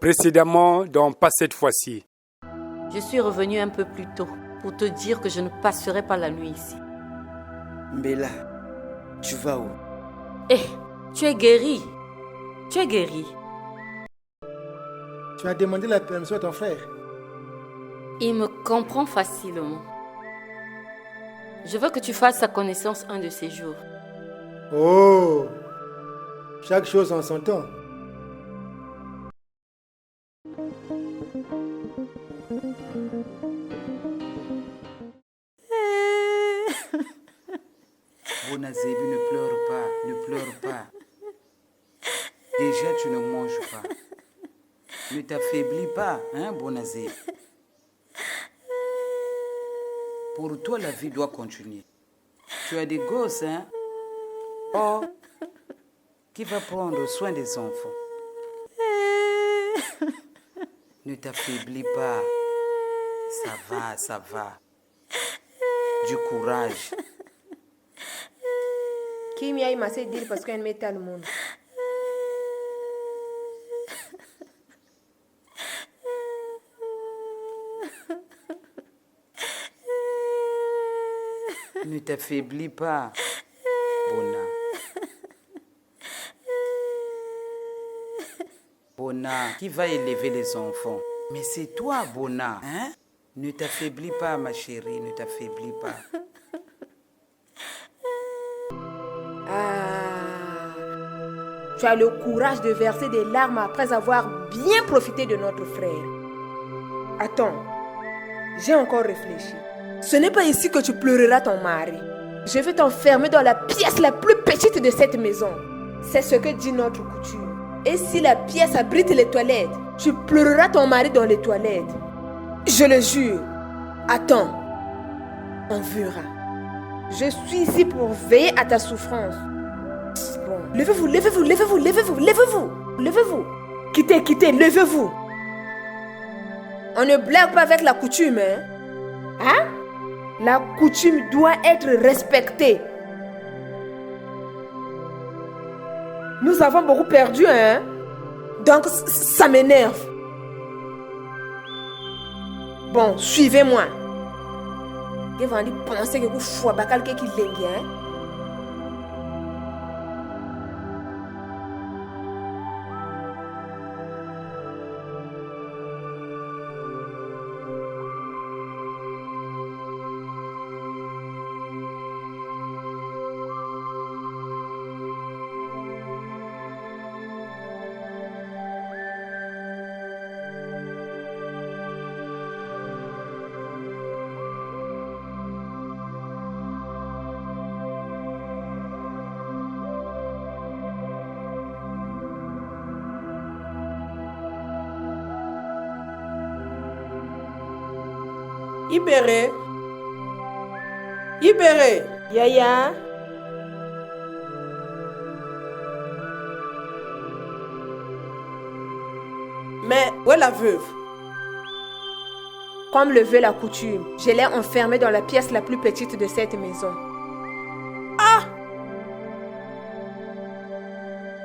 Précédemment, donc pas cette fois-ci. Je suis revenue un peu plus tôt pour te dire que je ne passerai pas la nuit ici. Mbella, tu vas où? Eh, tu es guérie. Tu es guérie. Tu as demandé la permission à ton frère. Il me comprend facilement. Je veux que tu fasses sa connaissance un de ces jours. Oh, chaque chose en son temps. Bonazébi, ne pleure pas, ne pleure pas. Déjà, tu ne manges pas. Ne t'affaiblis pas, hein, Bonazébi. Pour toi, la vie doit continuer. Tu as des gosses, hein? Oh, qui va prendre soin des enfants? Ne t'affaiblis pas. Ça va, ça va. Du courage. Kim yayi m'a dit parce qu'elle met le monde. Ne t'affaiblis pas, Bona. Bona, qui va élever les enfants? Mais c'est toi, Bona, hein? Ne t'affaiblis pas, ma chérie, ne t'affaiblis pas. Tu as le courage de verser des larmes après avoir bien profité de notre frère. Attends, j'ai encore réfléchi. Ce n'est pas ici que tu pleureras ton mari. Je vais t'enfermer dans la pièce la plus petite de cette maison. C'est ce que dit notre coutume. Et si la pièce abrite les toilettes, tu pleureras ton mari dans les toilettes. Je le jure. Attends, on verra. Je suis ici pour veiller à ta souffrance. Bon, levez-vous, levez-vous, levez-vous, levez-vous, levez-vous, levez-vous. Quittez, quittez, levez-vous. On ne blague pas avec la coutume, hein? Hein? La coutume doit être respectée. Nous avons beaucoup perdu, hein? Donc, ça m'énerve. Bon, suivez-moi. Vous allez penser que vous faites quelqu'un qui l'engue, hein? Ibéré. Ibéré. Yaya. Mais où est la veuve? Comme le veut la coutume, je l'ai enfermée dans la pièce la plus petite de cette maison. Ah!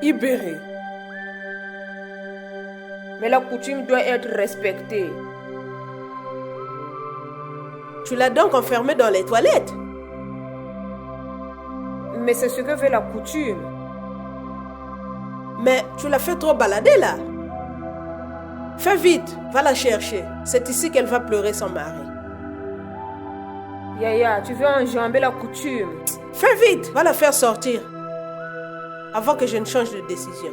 Ibéré. Mais la coutume doit être respectée. Tu l'as donc enfermée dans les toilettes? Mais c'est ce que veut la coutume. Mais tu l'as fait trop balader là. Fais vite, va la chercher. C'est ici qu'elle va pleurer son mari. Yaya, tu veux enjamber la coutume? Fais vite, va la faire sortir. Avant que je ne change de décision.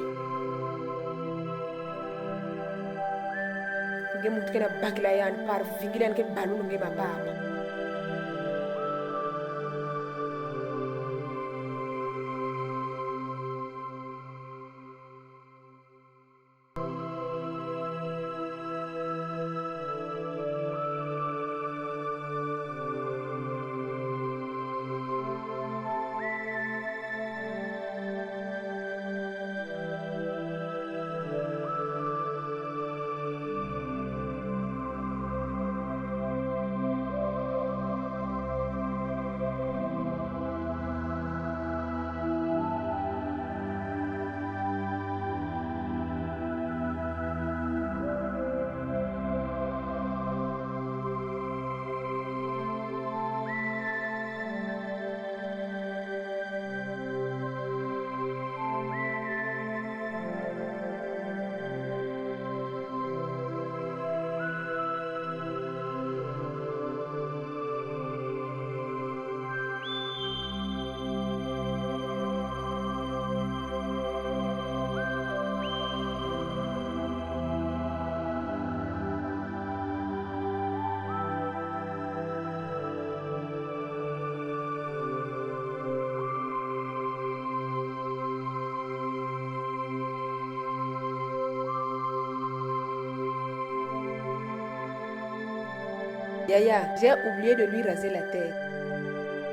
Yaya, j'ai oublié de lui raser la tête.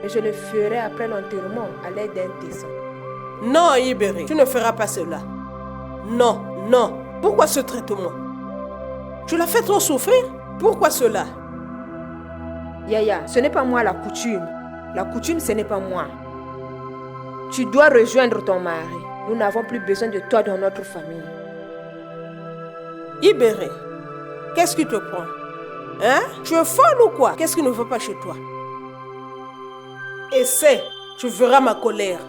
Et je le ferai après l'enterrement à l'aide d'un tesson. Non, Iberi, tu ne feras pas cela. Non, non. Pourquoi ce traitement? Tu l'as fait trop souffrir? Pourquoi cela? Yaya, ce n'est pas moi la coutume. La coutume, ce n'est pas moi. Tu dois rejoindre ton mari. Nous n'avons plus besoin de toi dans notre famille. Iberi, qu'est-ce qui te prend? Hein? Tu es folle ou quoi? Qu'est-ce qui ne va pas chez toi? Essaie, tu verras ma colère.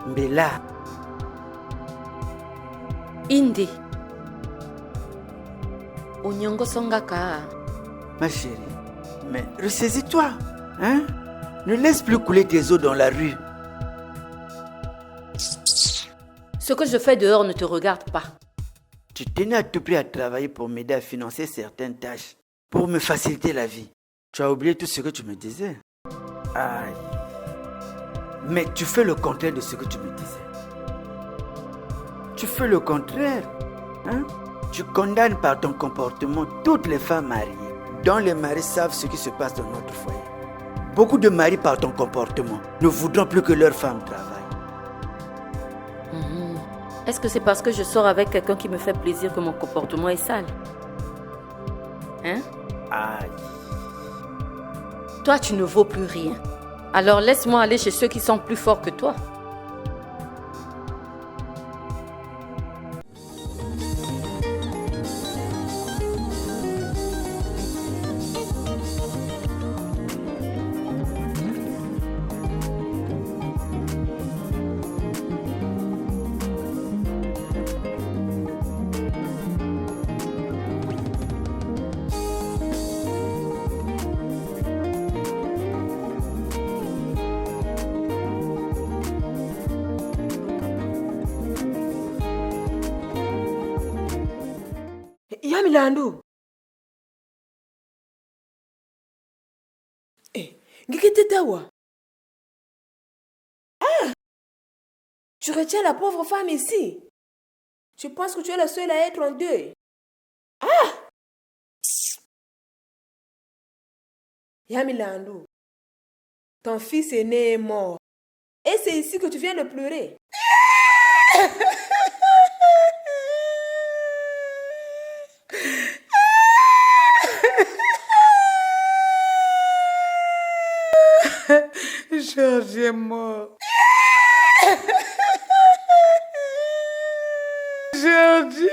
Mbela. Indi. Onyongo Songaka. Ma chérie, mais ressaisis-toi, hein? Ne laisse plus couler tes eaux dans la rue. Ce que je fais dehors ne te regarde pas. Tu tenais à tout prix à travailler pour m'aider à financer certaines tâches, pour me faciliter la vie. Tu as oublié tout ce que tu me disais. Aïe. Mais tu fais le contraire de ce que tu me disais. Tu fais le contraire. Hein? Tu condamnes par ton comportement toutes les femmes mariées, dont les maris savent ce qui se passe dans notre foyer. Beaucoup de maris, par ton comportement, ne voudront plus que leurs femmes travaillent. Est-ce que c'est parce que je sors avec quelqu'un qui me fait plaisir que mon comportement est sale? Hein? Aïe. Toi, tu ne vaux plus rien. Alors laisse-moi aller chez ceux qui sont plus forts que toi. Yamilandu. Ngikitetawa. Ah! Tu retiens la pauvre femme ici. Tu penses que tu es la seule à être en deuil. Ah! Yamilandu. Ton fils aîné est mort. Et c'est ici que tu viens de pleurer. Georges est mort. Georges.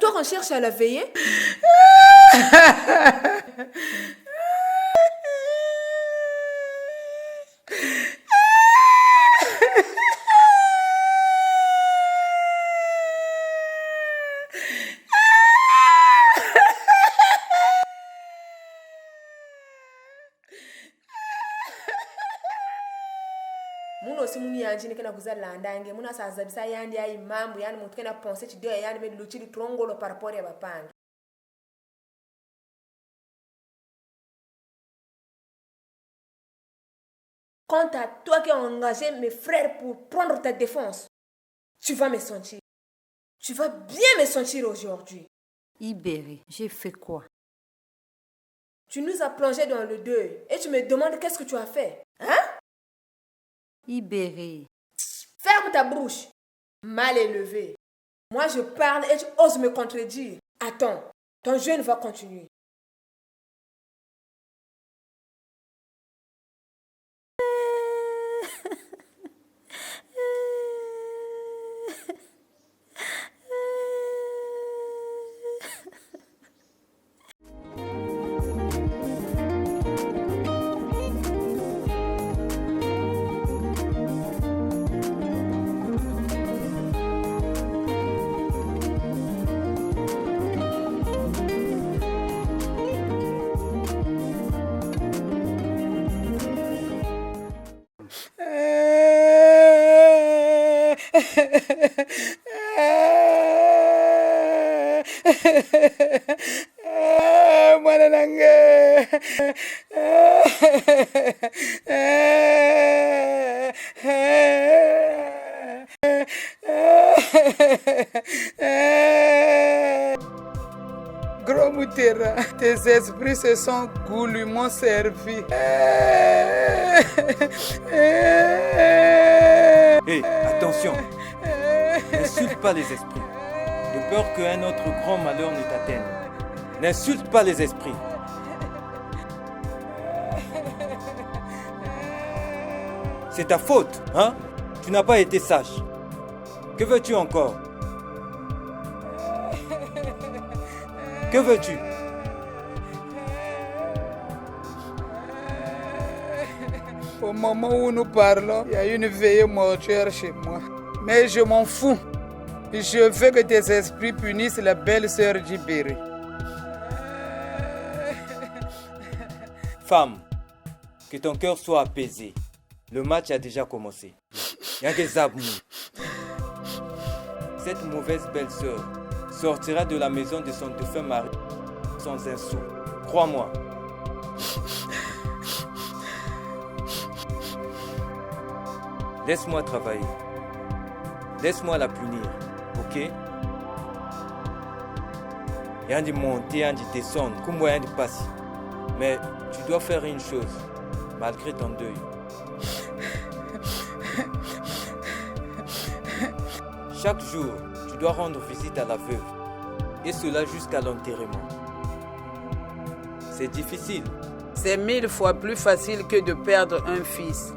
toi qu'on cherche à la veiller. Muno si muni yanjini kena kuzala ndange muna sazabisa yandi ya mambo yani mutu kena ponse chidio yani me luchili trongolo par rapport ya bapangi. Quant à toi qui as engagé mes frères pour prendre ta défense, tu vas me sentir. Tu vas bien me sentir aujourd'hui. Ibéré, j'ai fait quoi? Tu nous as plongé dans le deuil et tu me demandes qu'est-ce que tu as fait. Hein? Ibéré. Ferme ta bouche. Mal élevé. Moi je parle et tu oses me contredire. Attends, ton jeûne va continuer. Mwana nange. Gros Moutera, tes esprits se sont goulûment servis. Hé, attention, n'insulte pas les esprits, de peur qu'un autre grand malheur ne t'atteigne. N'insulte pas les esprits. C'est ta faute, hein? Tu n'as pas été sage. Que veux-tu encore? Que veux-tu? Au moment où nous parlons, il y a une veillée mortuaire chez moi. Mais je m'en fous. Je veux que tes esprits punissent la belle sœur d'Ibéré. Femme, que ton cœur soit apaisé. Le match a déjà commencé. Yangezabou. Cette mauvaise belle-sœur sortira de la maison de son défunt mari sans un sou. Crois-moi. Laisse-moi travailler. Laisse-moi la punir, ok? Yandi monter, yandi descendre, comme moi yandi passer. Mais tu dois faire une chose, malgré ton deuil. Chaque jour, tu dois rendre visite à la veuve, et cela jusqu'à l'enterrement. C'est difficile. C'est 1000 fois plus facile que de perdre un fils.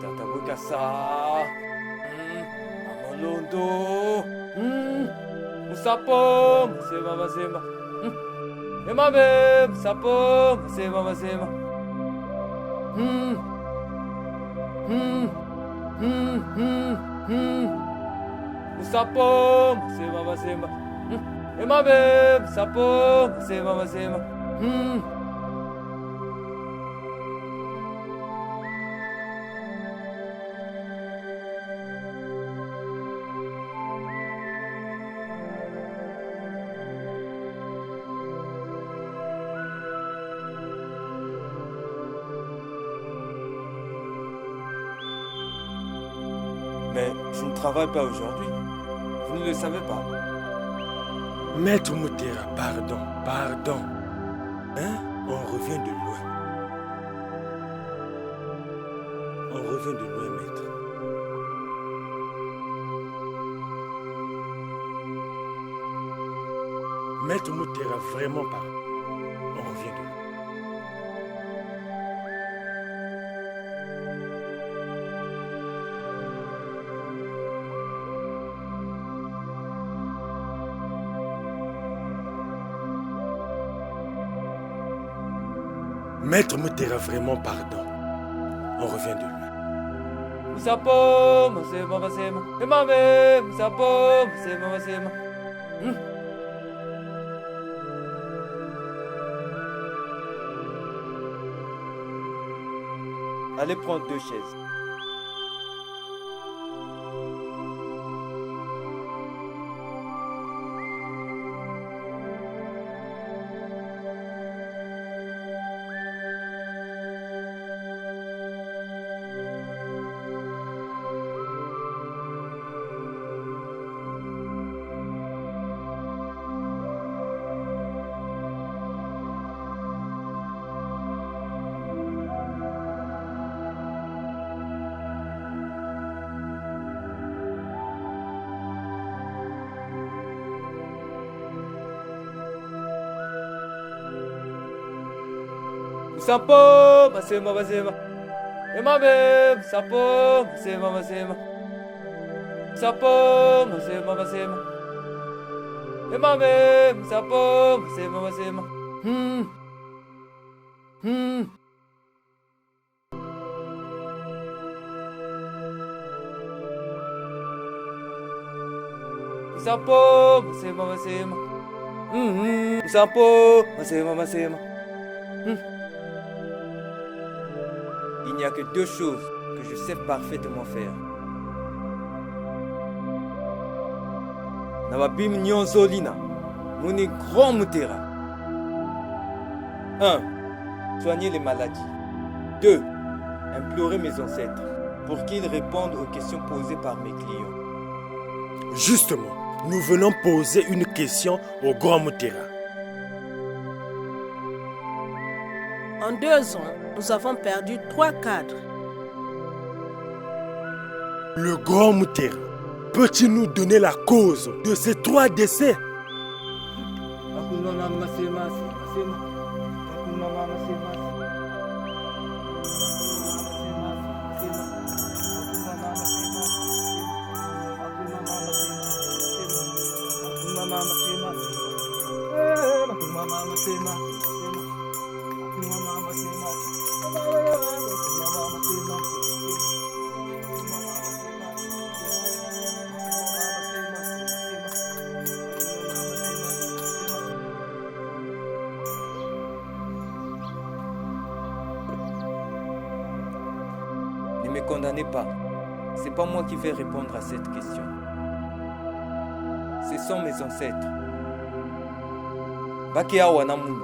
Tatabukasa. Amalondo. Usapom. Sema masema. Emabem. Sapom. Sema masema. Usapom. Sema masema. Emabem. Sapom. Sema masema. Mais je ne travaille pas aujourd'hui. Vous ne le savez pas. Maître Mutera, pardon. Hein? On revient de loin. Maître. Maître Mutera, vraiment pardon. On revient de loin. Maître Mutera, vraiment pardon. On revient de loin. Musapo, masema, masema. Emame, musapo, masema, masema. Allez prendre 2 chaises. Musapo, masema, masema. Emame, musapo, masema, masema. Musapo, masema, masema. Emame, musapo, masema, masema. Musapo, masema, masema. Musapo, masema, masema. Il n'y a que 2 choses que je sais parfaitement faire. Nababim Nyonzolina, mon grand Mutera. 1. Soigner les maladies. 2. Implorer mes ancêtres pour qu'ils répondent aux questions posées par mes clients. Justement, nous venons poser une question au grand Mutera. En 2 ans, nous avons perdu 3 cadres. Le grand Mutera, peux-tu nous donner la cause de ces 3 décès? Ne me condamnez pas. C'est pas moi qui vais répondre à cette question. Ce sont mes ancêtres. Bakea Wanamunu.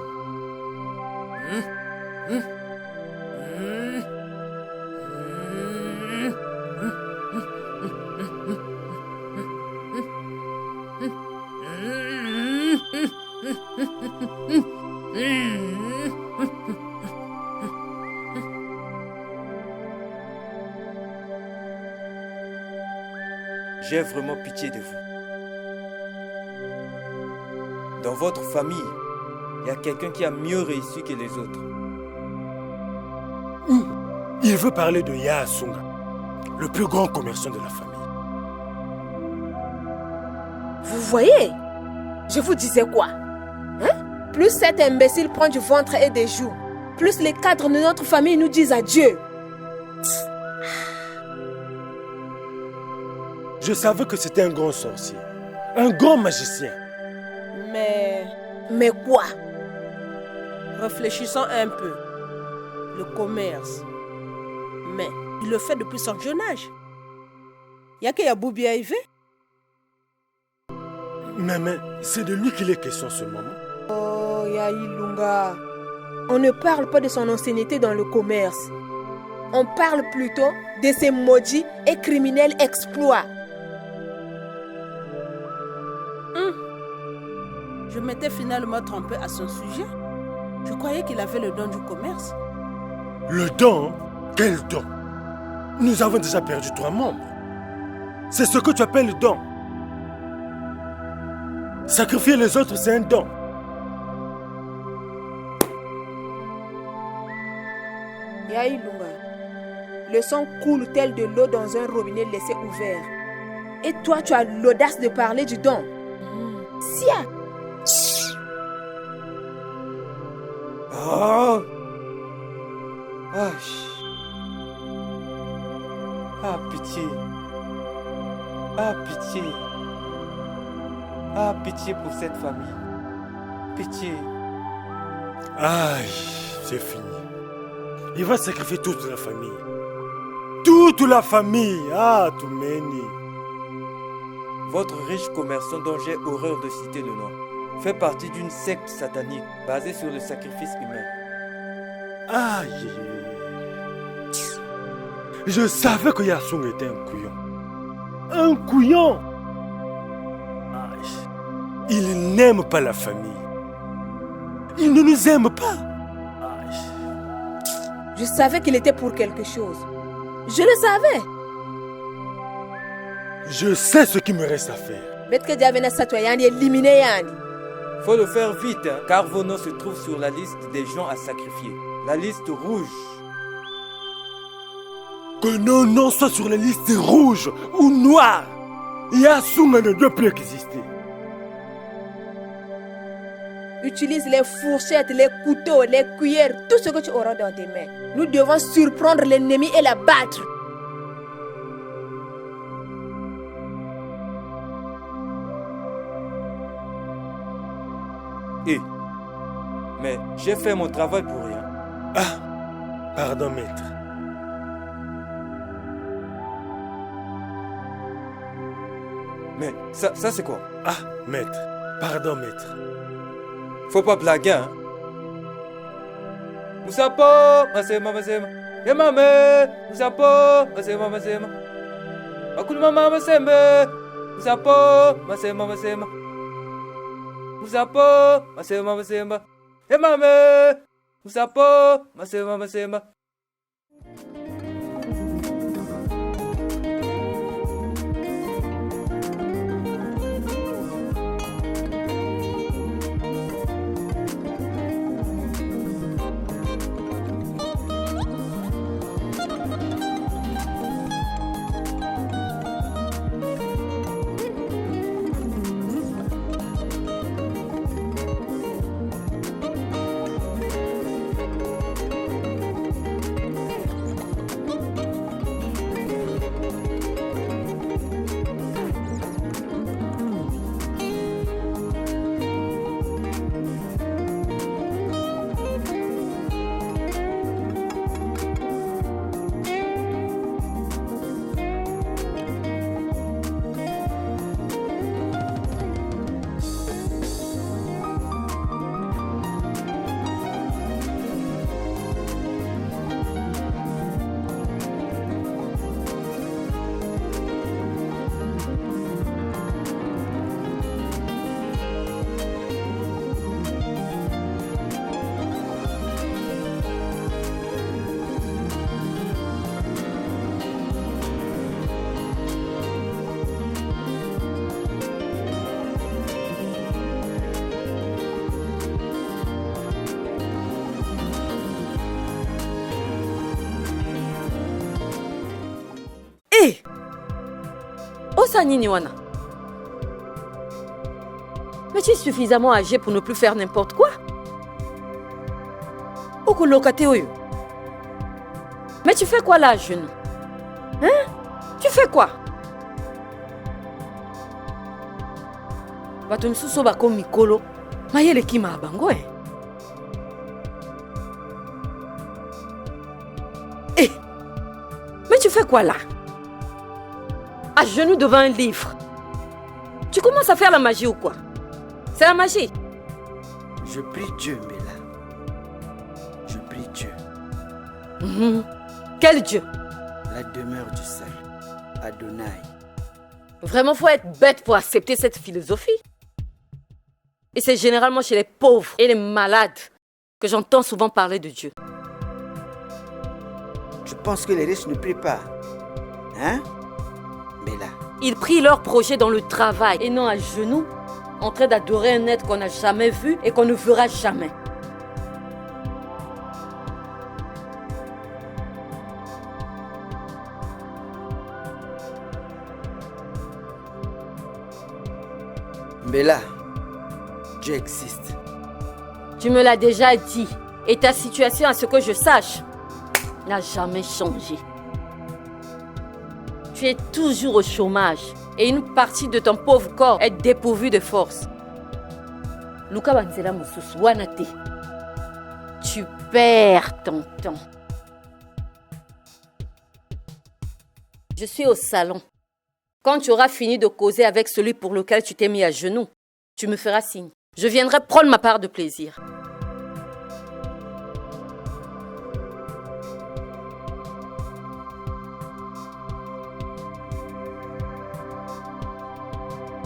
J'ai vraiment pitié de vous. Dans votre famille, il y a quelqu'un qui a mieux réussi que les autres. Il veut parler de Yaasunga, le plus grand commerçant de la famille. Vous voyez? Je vous disais quoi? Plus cet imbécile prend du ventre et des joues, plus les cadres de notre famille nous disent adieu. Je savais que c'était un grand sorcier, un grand magicien. Mais quoi? Réfléchissons un peu. Le commerce. Mais il le fait depuis son jeune âge. Yake Yaboubi arrivé? Mais c'est de lui qu'il est question ce moment. Oh, Yailunga. On ne parle pas de son ancienneté dans le commerce. On parle plutôt de ses maudits et criminels exploits. Je m'étais finalement trompé à son sujet. Je croyais qu'il avait le don du commerce. Le don? Quel don? Nous avons déjà perdu 3 membres. C'est ce que tu appelles le don. Sacrifier les autres, c'est un don. Yahi Lunga, le sang coule tel de l'eau dans un robinet laissé ouvert. Et toi, tu as l'audace de parler du don. Sia! Ah! Ah, pitié. Ah, pitié. Ah, pitié pour cette famille. Pitié. Aïe, c'est fini. Il va sacrifier toute la famille. Toute la famille. Ah, Toumeni. Votre riche commerçant dont j'ai horreur de citer le nom fait partie d'une secte satanique basée sur le sacrifice humain. Aïe. Je savais que Yassung était un couillon. Un couillon. Aïe. Il n'aime pas la famille. Il ne nous aime pas. Aïe. Je savais qu'il était pour quelque chose. Je le savais. Je sais ce qu'il me reste à faire. Faut le faire vite, hein, car vos noms se trouvent sur la liste des gens à sacrifier. La liste rouge. Que nos noms soient sur la liste rouge ou noire. Yassung ne doit plus exister. Utilise les fourchettes, les couteaux, les cuillères, tout ce que tu auras dans tes mains. Nous devons surprendre l'ennemi et l'abattre. Mais j'ai fait mon travail pour rien. Ah, pardon, maître. Mais ça c'est quoi? Ah, maître. Pardon, maître. Faut pas blaguer, hein. Moussapo, masema. Ya mame, Moussapo, masema. Akul mama masembe. Moussapo, masema. Moussapo, masema. Ya mame, Moussapo, masema. Niniwana. Mais tu es suffisamment âgé pour ne plus faire n'importe quoi. Mais tu fais quoi là, à genoux? Hein? Tu fais quoi? Batonsuso bako mikolo. Mayele kima abango eh. Eh! Mais tu fais quoi là? À genoux devant un livre. Tu commences à faire la magie ou quoi? C'est la magie. Je prie Dieu, Mela. Je prie Dieu. Quel Dieu? La demeure du seul, Adonai. Vraiment, faut être bête pour accepter cette philosophie. Et c'est généralement chez les pauvres et les malades que j'entends souvent parler de Dieu. Tu penses que les riches ne prient pas? Hein? Mais là... Ils prient leur projet dans le travail et non à genoux, en train d'adorer un être qu'on n'a jamais vu et qu'on ne verra jamais. Mais là, Dieu existe. Tu me l'as déjà dit. Et ta situation, à ce que je sache, n'a jamais changé. Tu es toujours au chômage. Et une partie de ton pauvre corps est dépourvue de force. Luka Banzela Moussousou, Wanate. Tu perds ton temps. Je suis au salon. Quand tu auras fini de causer avec celui pour lequel tu t'es mis à genoux, tu me feras signe. Je viendrai prendre ma part de plaisir.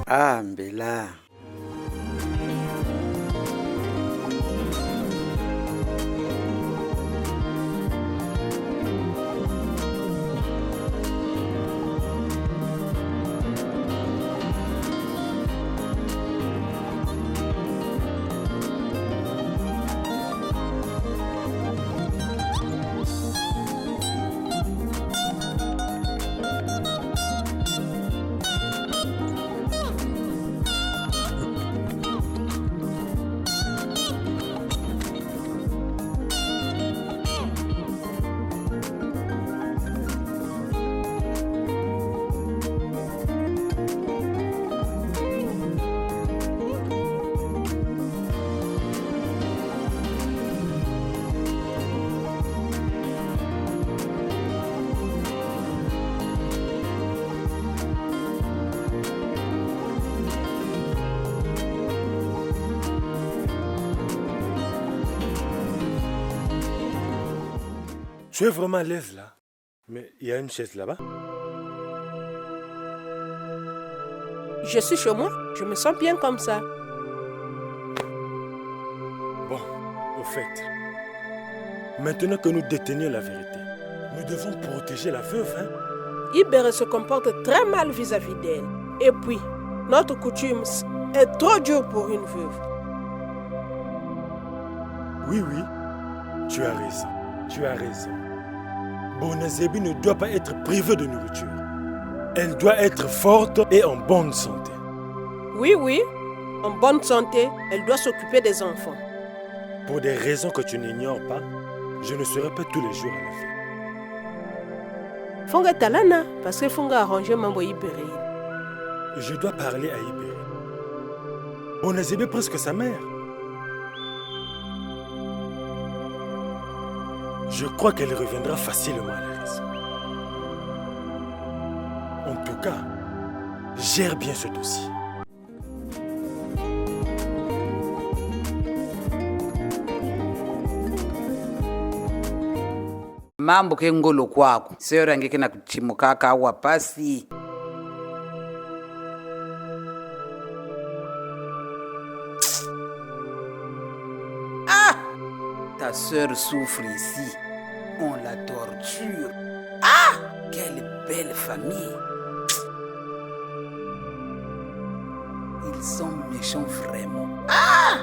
Ah, Mbela. Tu es vraiment à l'aise là. Mais il y a une chaise là-bas. Je suis chez moi, je me sens bien comme ça. Bon, au fait, maintenant que nous détenions la vérité, nous devons protéger la veuve, hein? Ibere se comporte très mal vis-à-vis d'elle. Et puis, notre coutume est trop dure pour une veuve. Oui, tu as raison. Tu as raison. Bonazébi ne doit pas être privée de nourriture. Elle doit être forte et en bonne santé. Oui, en bonne santé, elle doit s'occuper des enfants. Pour des raisons que tu n'ignores pas, je ne serai pas tous les jours à la vie. Fonga talana, parce que Fonga arranger Mambo Ibere. Je dois parler à Ibere. Bonazébi est presque sa mère. Je crois qu'elle reviendra facilement à la raison. En tout cas, gère bien ce dossier. Mambo ke ngolo kwako sio rangeke na kuchimuka kawa pasi. Ta sœur souffre ici. On la torture. Ah! Quelle belle famille. Ils sont méchants vraiment. Ah!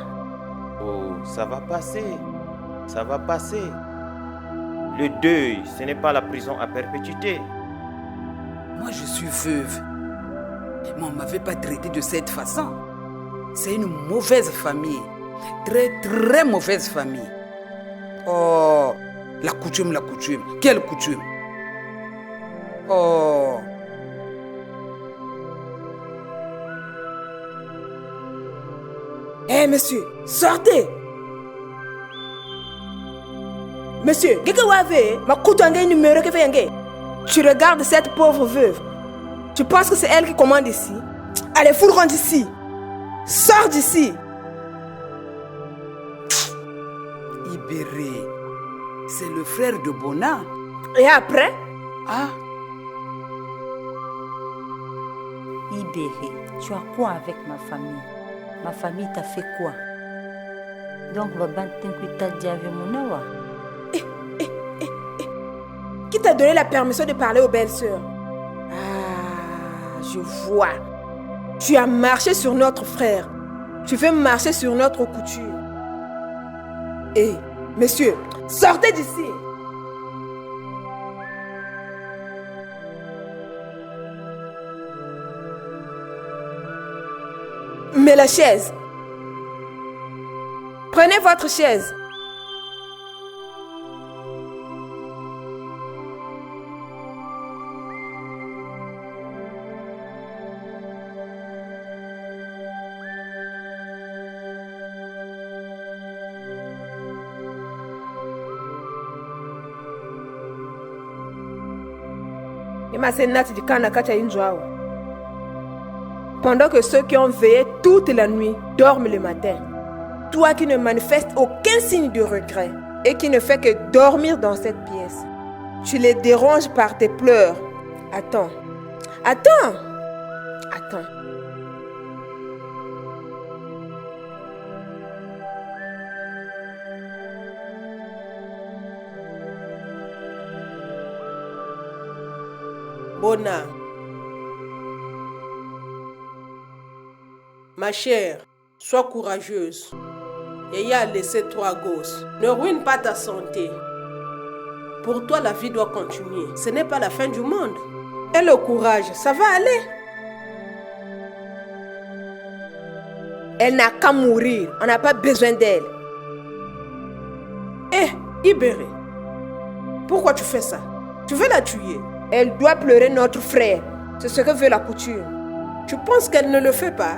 Oh, ça va passer. Ça va passer. Le deuil, ce n'est pas la prison à perpétuité. Moi, je suis veuve. Mais on ne m'avait pas traité de cette façon. C'est une mauvaise famille. Très, très mauvaise famille. Oh, la coutume. Quelle coutume? Oh. Eh, monsieur, sortez! Monsieur, tu regardes cette pauvre veuve. Tu penses que c'est elle qui commande ici? Allez, fous-le d'ici. Sors d'ici. Ibere, c'est le frère de Bona. Et après? Ah, Ibéré, tu as quoi avec ma famille? Ma famille t'a fait quoi? Donc, Qui t'a donné la permission de parler aux belles-sœurs? Ah, je vois. Tu as marché sur notre frère. Tu veux marcher sur notre couture. Eh, monsieur, sortez d'ici. Mais la chaise. Prenez votre chaise. Pendant que ceux qui ont veillé toute la nuit dorment le matin, toi qui ne manifestes aucun signe de regret et qui ne fais que dormir dans cette pièce, tu les déranges par tes pleurs. Attends. Bona, ma chère, sois courageuse. Yaya a laissé 3 gosses. Ne ruine pas ta santé. Pour toi, la vie doit continuer. Ce n'est pas la fin du monde. Et le courage, ça va aller. Elle n'a qu'à mourir. On n'a pas besoin d'elle. Eh, Ibéré, pourquoi tu fais ça? Tu veux la tuer? Elle doit pleurer notre frère. C'est ce que veut la coutume. Tu penses qu'elle ne le fait pas?